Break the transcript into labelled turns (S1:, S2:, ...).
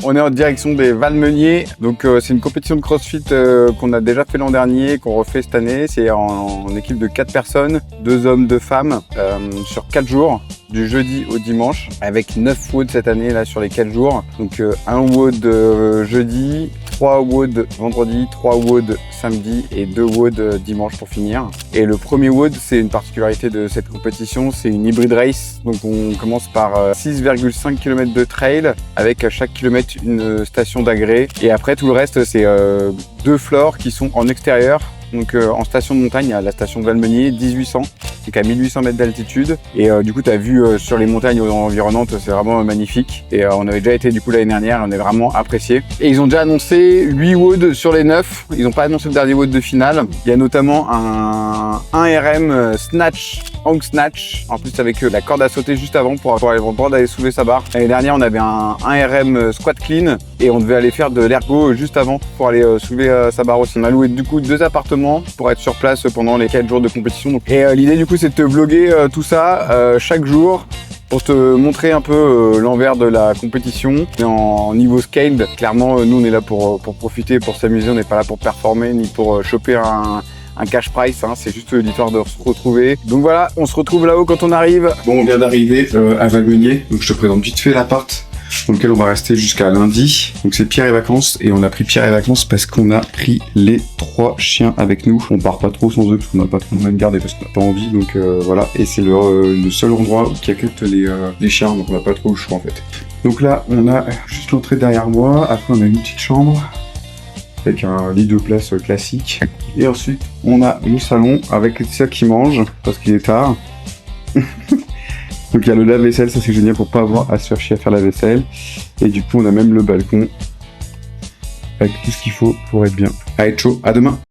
S1: On est en direction des Valmeniers, donc c'est une compétition de CrossFit qu'on a déjà fait l'an dernier, qu'on refait cette année. C'est en équipe de 4 personnes, 2 hommes, 2 femmes, sur 4 jours, du jeudi au dimanche, avec 9 WOD cette année là sur les 4 jours. Donc un WOD jeudi, 3 WOD vendredi, 3 WOD samedi et 2 WOD dimanche pour finir. Et le premier WOD, c'est une particularité de cette compétition, c'est une hybrid race. Donc on commence par 6,5 km de trail avec à chaque kilomètre une station d'agrès. Et après tout le reste, c'est 2 floors qui sont en extérieur. Donc en station de montagne, il y a la station de Valmenier, 1800, donc à 1800 mètres d'altitude. Et du coup, tu as vu sur les montagnes environnantes, c'est vraiment magnifique. Et on avait déjà été du coup l'année dernière, on a vraiment apprécié. Et ils ont déjà annoncé 8 WOD sur les 9. Ils n'ont pas annoncé le dernier WOD de finale. Il y a notamment un 1RM snatch, hang snatch, en plus avec la corde à sauter juste avant pour avoir le droit d'aller soulever sa barre. L'année dernière, on avait un 1RM squat clean et on devait aller faire de l'ergo juste avant pour aller soulever sa barre aussi. On a loué du coup 2 appartements pour être sur place pendant les 4 jours de compétition. Et l'idée du coup c'est de te vlogger tout ça chaque jour pour te montrer un peu l'envers de la compétition. Et en niveau scaled, clairement nous on est là pour profiter, pour s'amuser, on n'est pas là pour performer ni pour choper un cash price, hein, c'est juste l'histoire de se retrouver. Donc voilà, on se retrouve là-haut quand on arrive.
S2: Bon, on vient d'arriver à Valmenier, donc je te présente vite fait l'appart dans lequel on va rester jusqu'à lundi. Donc c'est Pierre et Vacances, et on a pris Pierre et Vacances parce qu'on a pris les 3 chiens avec nous. On part pas trop sans eux parce qu'on n'a pas trop de moyens de garder parce qu'on n'a pas envie, donc voilà. Et c'est le seul endroit qui accueille les chiens, donc on n'a pas trop le choix en fait. Donc là, on a juste l'entrée derrière moi. Après, on a une petite chambre avec un lit de place classique. Et ensuite, on a le salon avec Laetitia qui mange parce qu'il est tard. Donc il y a le lave-vaisselle, ça c'est génial pour pas avoir à se faire chier à faire la vaisselle. Et du coup, on a même le balcon avec tout ce qu'il faut pour être bien. Allez, ciao, à demain!